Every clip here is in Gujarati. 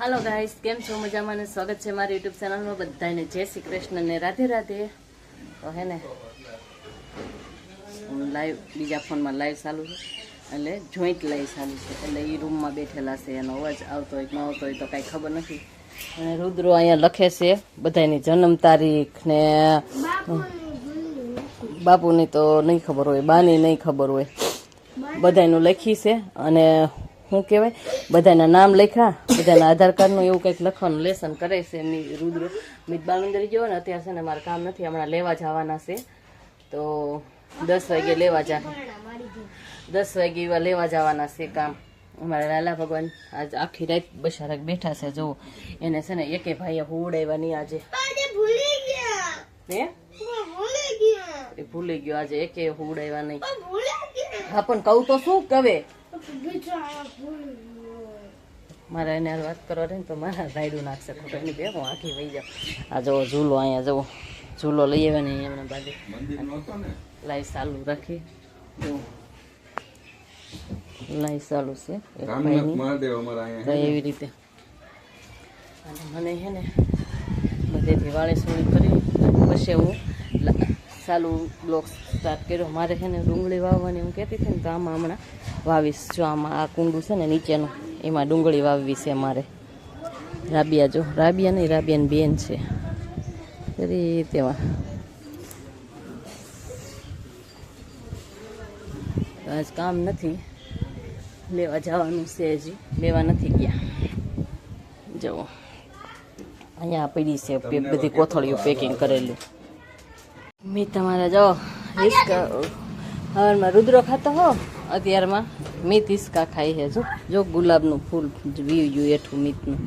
हेलो गाइस केम छो मजामां ने स्वागत है मारी यूट्यूब चैनल में बधाने जय श्री कृष्ण ने राधे राधे। तो है ने लाइव बीजा फोन में लाइव चालू है એટલે જોઈન્ટ લાઈવ ચાલુ છે એટલે એ રૂમમાં બેઠેલા છે એનો અવાજ આવતો હોય ન આવતો હોય તો કાંઈ ખબર નથી। અને રુદ્રો અહીંયા લખે છે બધાની જન્મ તારીખ ને બાપુની તો નહીં ખબર હોય, બાની નહીં ખબર હોય, બધાનું લખી છે। અને શું કહેવાય બધાના નામ લખ્યા, બધાના આધાર કાર્ડનું એવું કંઈક લખવાનું લેસન કરે છે એમની રુદ્રો। મિત બાલુંદરી જેવો ને અત્યારે છે ને મારે કામ નથી, હમણાં લેવા જવાના છે તો 10 વાગે લેવા જા 10 વાગે એવા લેવા જવાના છે કામ। અમારા લાલા ભગવાન આજ આખી રાત બશારક બેઠા છે, જો એને છે ને એકે ભાઈએ હુવડાવ્યા નહીં આજે, એ ભૂલી ગયો આજે એકે હુવડાવ્યા નહીં। હા પણ કહું તો શું કવે મારે એને વાત કરવા ને તો મારા રાયડું નાખશે ખોટો, એની બે હું આખી વહી જાઉં। આ જવો ઝૂલો, અહીંયા જવો ઝૂલો લઈ આવે ને એમના બાજુ લાઈવ ચાલુ રાખી લાઈવ ચાલુ છે તો એવી રીતે। અને મને છે ને બધેથી વાળે સોળી કરી પછી હું ચાલુ બ્લોગ સ્ટાર્ટ કર્યો। મારે છે ને ડુંગળી વાવવાની હું કહેતી હતી ને તો આમાં હમણાં વાવીશ, જો આમાં આ કુંડું છે ને નીચેનું એમાં ડુંગળી વાવવી છે મારે। રાબિયા જો, રાબિયા નહીં રાબિયાની બેન છે તરી તેમાં આજ કામ નથી, લેવા જવાનું છે, હજી લેવા નથી ગયા। જુઓ અહીંયા પડી છે બધી કોથળીઓ પેકિંગ કરેલી। મેં તમારા જો હિસકા હવારમાં રુદ્રો ખાતો હો, અત્યારમાં મીત હિસકા ખાઈ છે। જો ગુલાબનું ફૂલ વીવ્યું એઠું મીતનું।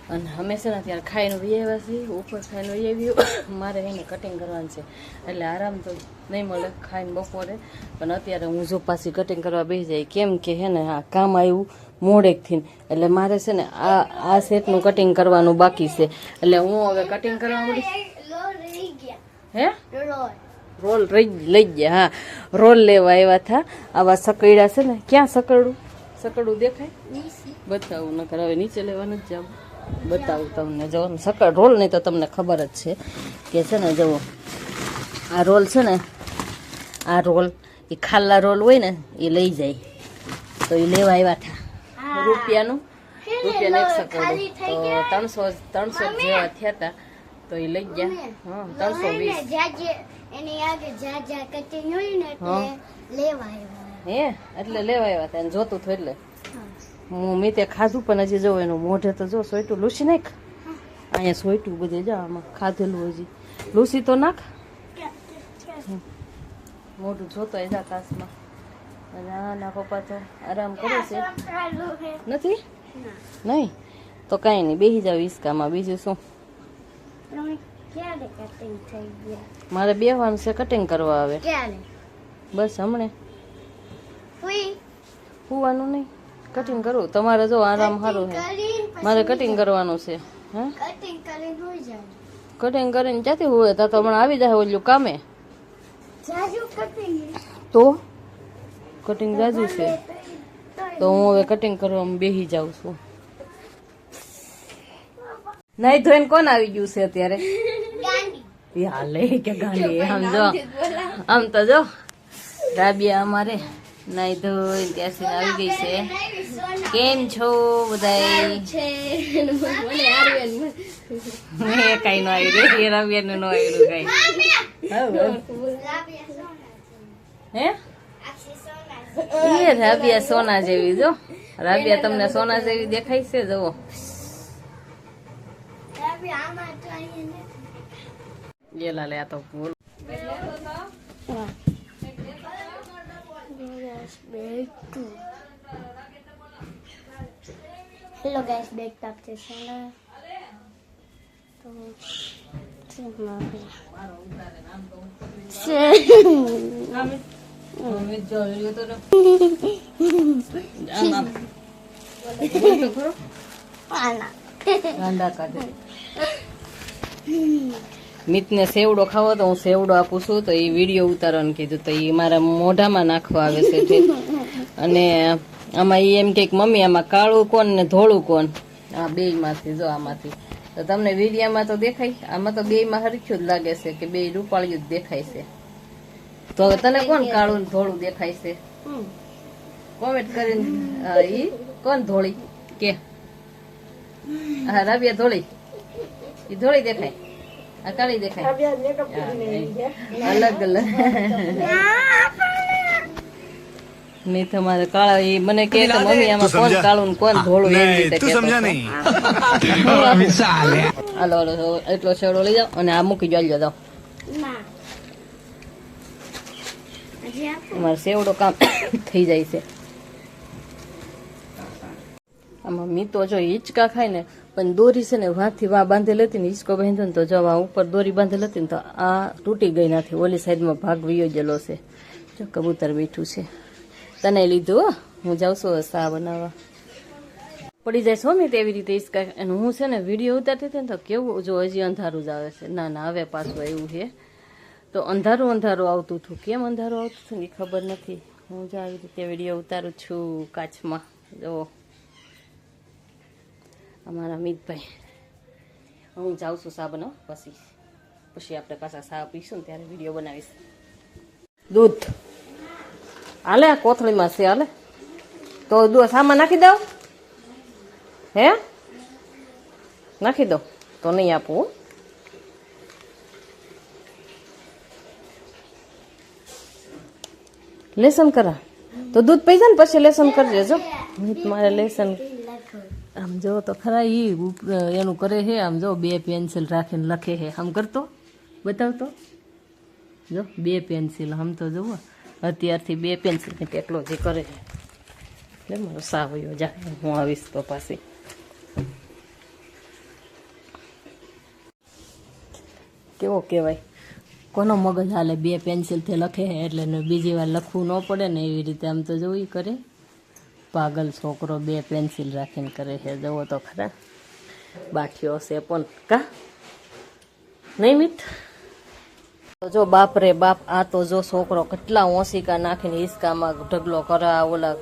અને હંમેશા અત્યારે ખાઈને વીવ્યા છીએ, ઉપર ખાઈને વીવ્યું મારે એને કટિંગ કરવાનું છે એટલે આરામ તો નહીં મળે ખાઈને બપોરે, પણ અત્યારે હું જો પાછી કટિંગ કરવા બેસી જાય કેમ કે હે ને આ કામ આવ્યું મોડેકથી એટલે મારે છે ને આ સેટનું કટિંગ કરવાનું બાકી છે એટલે હું હવે કટિંગ કરવા મળી। હે રોલ લઈ ગયા, હા રોલ લેવા આવ્યા હતા। આવા સકડ્યા છે ને, ક્યાં સકડું દેખાય બતાવું, નકર હવે નીચે લેવા નથી જાવ, બતાવું તમને। જો સકડ રોલ નહીં તો તમને ખબર જ છે કે છે ને જુઓ આ રોલ છે ને, આ રોલ એ ખાલ્લા રોલ હોય ને એ લઈ જાય તો એ લેવા આવ્યા હતા રૂપિયાનું એક સકડું તો 300 જેવા થયા હતા તો એ લઈ ગયા। હા 320 હે એટલે લેવા આવ્યા હતા, જોતું થયું એટલે હું મેં તે ખાધું પણ હજી જો એનું મોઢે તો જો સોયટું લૂસી નાખ, અહીંયા સોયટું બધે જા આમાં ખાધેલું હજી લૂસી તો નાખ, મોઢું જોતો જા કાચમાં। અને આના પપ્પા તો આરામ કરે છે નથી નહીં તો કાંઈ નહીં બેસી જાવ હિસકામાં, બીજું શું મારે બેહવાનું છે કટિંગ કરવા આવે બસ હમણે સુવાનું નહીં કટિંગ કરવું તમારે જો આરામ સારું છે, મારે કટિંગ કરવાનું છે। હા કટિંગ કરીને ક્યાંથી હોય તો હમણાં આવી જાય ઓલું કામે તો કટિંગ જાજુ છે તો હું હવે કટિંગ કરવામાં બેસી જાઉં છું। નહીં ધોઈને કોણ આવી ગયું છે અત્યારે હાલે કે ગાંડી, આમ જો આમ તો જો રાબિયા અમારે નાઈ ધોઈને ત્યાંથી આવી ગઈ છે। કેમ છો બધાય? મેં કઈ ન આવી રહી, રાબિયાનું ન આવ્યું કઈ હે એ રાબિયા સોના જેવી, જો રાબિયા તમને સોના જેવી દેખાય છે જુઓ। येला ले आता बोल हेलो गाइस बैक टॉप से सोना तो મિતને સેવડો ખાવો તો હું સેવડો આપું છું તો એ વિડીયો ઉતારવાનું કીધું તો એ મારા મોઢામાં નાખવા આવે છે અને આમાં એમ કે મમ્મી આમાં કાળું કોણ ને ધોળું કોણ હા, બે માંથી જો આમાંથી તો તમને વિડીયામાં તો દેખાય, આમાં તો બે માં હરખ્યું જ લાગે છે કે બે રૂપાળિયું જ દેખાય છે. તો હવે તને કોણ કાળું ને ધોળું દેખાય છે? કોમેન્ટ કરીને ઈ કોણ ધોળી કે? હા, રાબિયા ધોળી, ઈ ધોળી દેખાય, આ કાળી દેખાય. અલગ અલગ નહીં તમારે કાળા એ મને કે મમ્મી આમાં કોણ કાળું ને કોણ ધોળું એવી રીતે હાલો હાલો એટલો છેડો લઈ જાઓ અને આ મૂકી જાઓ જાઓ. અમારે સેવડો કામ થઈ જાય છે. આમાં મીતો જો હિંચકા ખાય ને પણ દોરી છે ને વાંથી વાં બાંધેલી હતી ને હિંચકો બાંધ્યો ને તો જો આ ઉપર દોરી બાંધેલી હતી ને તો આ તૂટી ગઈ નથી. ઓલી સાઈડમાં ભાગ વયો ગયેલો છે. જો કબૂતર બેઠું છે. તને લીધું હું જાઉં છું સા બનાવવા. પડી જાય છો ને તેવી રીતે હિંચકા. અને હું છે ને વિડીયો ઉતારતી હતી ને તો કેવું જો હજી અંધારું જ આવે છે. ના ના હવે પાછું એવું છે તો અંધારું અંધારું આવતું હતું. કેમ અંધારું આવતું હતું ને એ ખબર નથી. હું જો આવી રીતે વિડીયો ઉતારું છું કાચમાં. જો અમારા મિતભાઈ. હું જાઉં છું સા બનાવવા. પછી આપણે પાછા સા પીશું ને ત્યારે વિડીયો બનાવીશ. દૂધ હાલે આ કોથળીમાં છે હાલે તો સામાં નાખી દઉં. હે નાખી દો તો નહીં આપું. લેસન કરા તો દૂધ પી જાય ને પછી લેસન કરજે. જો મારે લેસન આમ જો તો ખરા ઈ એનું કરે છે. આમ જો બે પેન્સિલ રાખીને લખે છે. આમ કરતો બતાવતો જો બે પેન્સિલ. આમ તો જુઓ અત્યારથી બે પેન્સિલ ને ટેકનોલોજી કરે છે. એટલે મારો સાવયો જાય હું આવીશ તો પાછી. કેવો કહેવાય કોનો મગજ હાલે બે પેન્સિલથી લખે છે એટલે બીજી વાર લખવું ન પડે ને એવી રીતે. આમ તો જોઈ કરે પાગલ છોકરો બે પેન્સિલ રાખીને કરે છે. જવો તો ખરા બાઠીઓ છે પણ કા નહીં મીત. જો બાપ રે બાપ આ તો જો છોકરો કેટલા ઓશિકા નાખીને હિંચકામાં ઢગલો કરા. ઓલા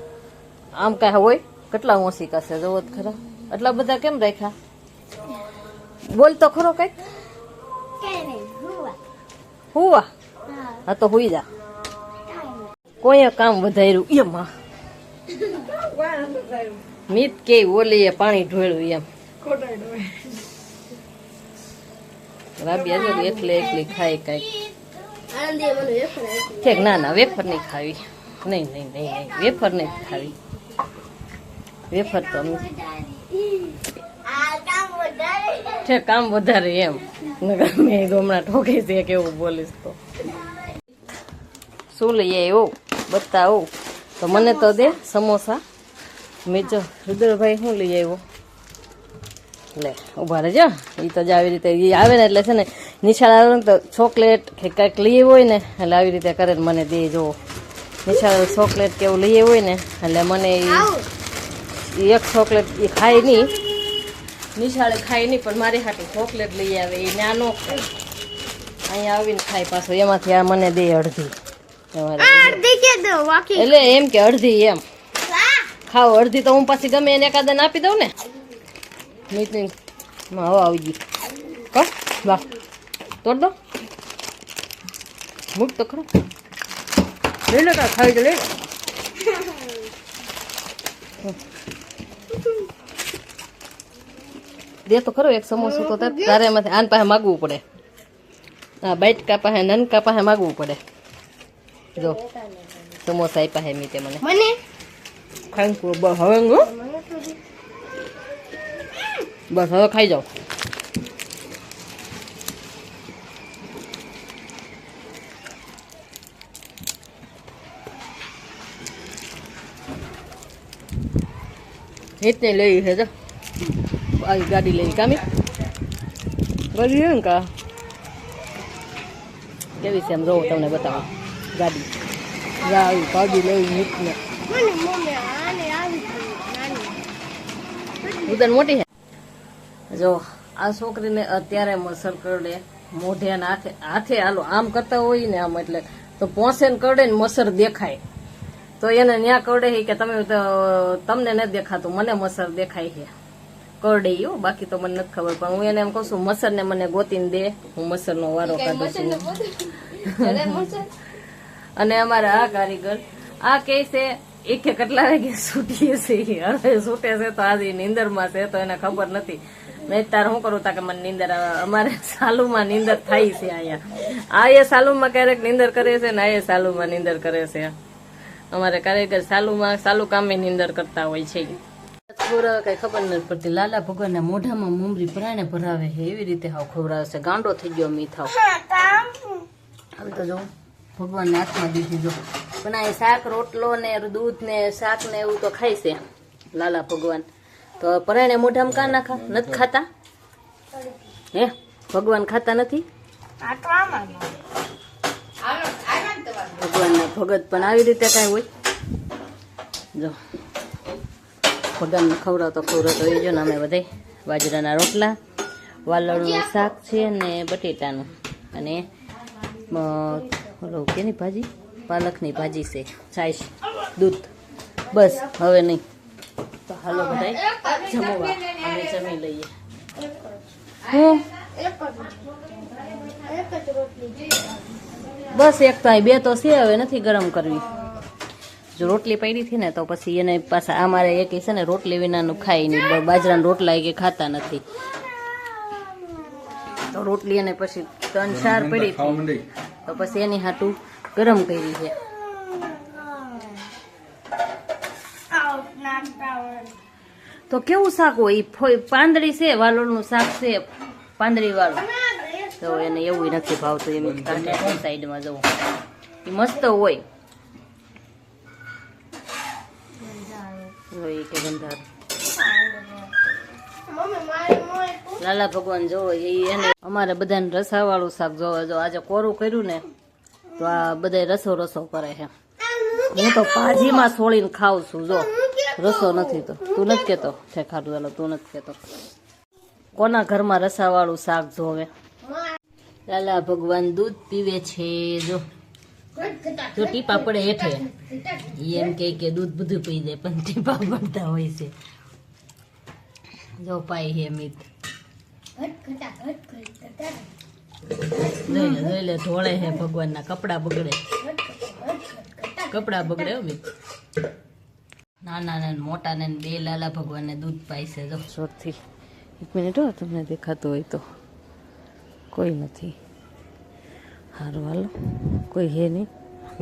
આમ કાંઈ હોય કેટલા ઓશિકા છે જોવો તો ખરા. એટલા બધા કેમ રાખ્યા? બોલ તો ખરો કઈક. હુવા હા તો હુઈ જા. કોઈ કામ વધાર્યું એમાં મીત કે ઓલી પાણી ઢોળ્યું એમ. રાબિયા જો એકલી એકલી ખાય કઈક. ઠીક ના ના વેફર નહીં ખાવી. નહીં નહીં નહીં નહીં વેફર નહીં ખાવી. વેફર તો ઠીક કામ વધારે એમ. મેં હમણાં ઠોકે છે કેવું બોલીશ તો. શું લઈએ એવું બતાવું તો મને તો દે સમોસા. મેં જો રુદ્રભાઈ શું લઈ આવ્યો લે ઉભા રહેજો. એ તો જ આવી રીતે આવે ને એટલે છે ને નિશાળ આવે ને તો ચોકલેટ કે કંઈક લઈ આવ્યું હોય ને એટલે આવી રીતે કરે મને દે. જો નિશાળ ચોકલેટ કે એવું લઈ આવ્યું હોય ને એટલે મને એક ચોકલેટ એ ખાય નહીં. નિશાળે ખાય નહીં પણ મારી હાટું ચોકલેટ લઈ આવે. એ નાનો ખાય અહીંયા આવીને ખાય પાછો. એમાંથી આ મને દે અડધી. એટલે એમ કે અડધી એમ ખાવ અડધી તો હું પાછી ગમે એને એકાદને આપી દઉં ને. મીટિંગ હવે આવી ગઈ કર વાહ તોડ દો મૂક તો ખરો. લઈ લો કા ખાવી તો લઈ લો. દે તો ખરો એક સમોસું તો તારે એમાંથી આન પાસે માગવું પડે. હા બાઈટકા પાસે નનકા પાસે માગવું પડે. જો સમોસા આપ્યા હે મીતે મને. ખાઈ હવે બસ હવે ખાઈ જાઓ. હિતને લઈ છે જો આવી ગાડી લઈ કામી ગાડી ને કા કેવી છે એમ જોઉં તમને બતાવું. ગાડી આવી ગાડી લઈ હિતને ઉદન મોટી છે. જો આ છોકરીને અત્યારે મસર કરડે મોઢે ને હાથે હાલો આમ કરતા હોય ને આમ એટલે તો પોસે ને કરડે ને મસર દેખાય તો એને ન્યા કરડે કે તમે તમને નથી દેખાતું મને મસર દેખાય છે. કરડે હો, બાકી તો મને નથી ખબર. પણ હું એને એમ કહું છું મસર ને મને ગોતીને દે, હું મસર નો વારો કાઢું છું. અને અમારા આ કારીગર આ કે છે એક કેટલા વાગે છૂટીએ છે, હવે છૂટે છે તો આજે નીંદર માં છે તો એને ખબર નથી. નહીં તાર શું કરું તા કે મને નીંદર આવે. અમારે સાલુમાં નીંદર થાય છે અહીંયા. આ એ સાલુમાં ક્યારેક નીંદર કરે છે ને આ એ સાલુમાં નીંદર કરે છે. અમારે કારીગર સાલુમાં સાલુ કામે નીંદર કરતા હોય છે. છોરા કઈ ખબર નથી પડતી. લાલા ભગવાનના મોઢામાં મુમરી પરાણે ભરાવે છે એવી રીતે હાવ ખવડાવે છે. ગાંડો થઈ ગયો મી થાવ. હવે તો જો ભગવાનને હાથમાં દીધી જો. પણ આ શાક રોટલો ને દૂધ ને શાક ને એવું તો ખાય છે લાલા ભગવાન. તો પરાણે મોઢામાં કા નાખા નથી ખાતા હે? ભગવાન ખાતા નથી? ભગવાનના ભગત પણ આવી રીતે કઈ હોય? જો ભગવાનને ખવડાવતો એ જો ને અમે બધા બાજરાના રોટલા, વાલળનું શાક છે ને બટેટાનું, અને ઓલો કેની ભાજી, પાલકની ભાજી છે, છાશ, દૂધ, બસ હવે નહીં. તો હાલો બધા જમવા, અમે જમી લઈએ. હું બસ એક તો બે તો છે, હવે નથી ગરમ કરવી. જો રોટલી પડી હતી ને તો પછી એને પાછા અમારે એક છે ને રોટલી વિનાનું ખાય નહીં, બાજરાના રોટલા કે ખાતા નથી. તો રોટલી એને પછી 3-4 પડી હતી તો પછી એની હાટું ગરમ કરી છે. તો કેવું શાક હોય? પાંદડી છે, વાલોળનું શાક છે, પાંદડી વાળું. તો એને એવું નથી ભાવતું. એમ સાઈડમાં જવું એ મસ્ત હોય. લાલા ભગવાન જોવો એને અમારે બધાને રસા વાળું શાક જોવે. જો આજે કોરું કર્યું ને તો આ બધા રસો રસો કરે છે. હું તો ભાજીમાં સોળીને ખાઉં છું. જો રસો નથી તો તું નથી કેતો છે ખાધું? ચાલો તું નથી કેતો. કોના ઘરમાં રસા વાળું શાક જોવે? લાલા ભગવાન દૂધ પીવે છે. જો તો ટીપા પડે હેઠે એમ કે દૂધ બધું પી જાય પણ ટીપા પડતા હોય છે. જો પાઈ હે મિત જોઈ લે ઢોળે હે. ભગવાનના કપડા બગડે, કપડા બગડે હો મિત. નાના ને મોટા ને બે લાલા ભગવાનને દૂધ પાય છે. જો શોધથી 1 મિનિટ હો, તમને દેખાતું હોય તો. કોઈ નથી. હારું હાલો, કોઈ હે નહીં.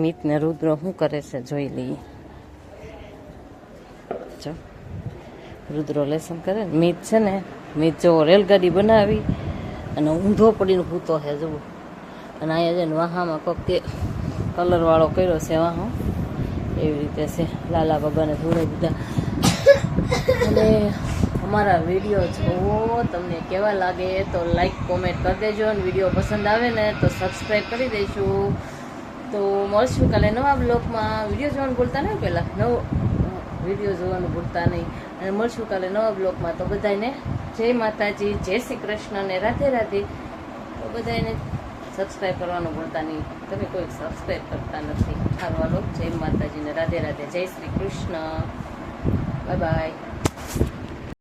મિત ને રુદ્ર શું કરે છે જોઈ લઈએ. જો રુદ્રો લેસન કરે. મિત છે ને, મિત જો રેલગાડી બનાવી અને ઊંધો પડીને સૂતો છે જુઓ. અને અહીંયા છે ને વાહામાં કોક તે કલર વાળો કર્યો છે વાહો, એવી રીતે છે. લાલા ભગવાને જોડે દીધા. અને અમારા વિડીયો જોવો તમને કેવા લાગે તો લાઈક કોમેન્ટ કરી દેજો. અને વિડીયો પસંદ આવે ને તો સબસ્ક્રાઈબ કરી દઈશું. તો મળશું કાલે નવા બ્લોગમાં. વિડીયો જોવાનું ભૂલતા નહીં, પહેલાં નવો વિડીયો જોવાનું ભૂલતા નહીં. અને મળશું કાલે નવા બ્લોગમાં. તો બધાને જય માતાજી, જય શ્રી કૃષ્ણ ને રાધે રાધે. તો બધાને સબસ્ક્રાઈબ કરવાનું ભૂલતા નહીં. તમે કોઈ સબસ્ક્રાઈબ કરતા નથી. સારું હાલો, જય માતાજી ને રાધે રાધે, જય શ્રી કૃષ્ણ, બાય બાય.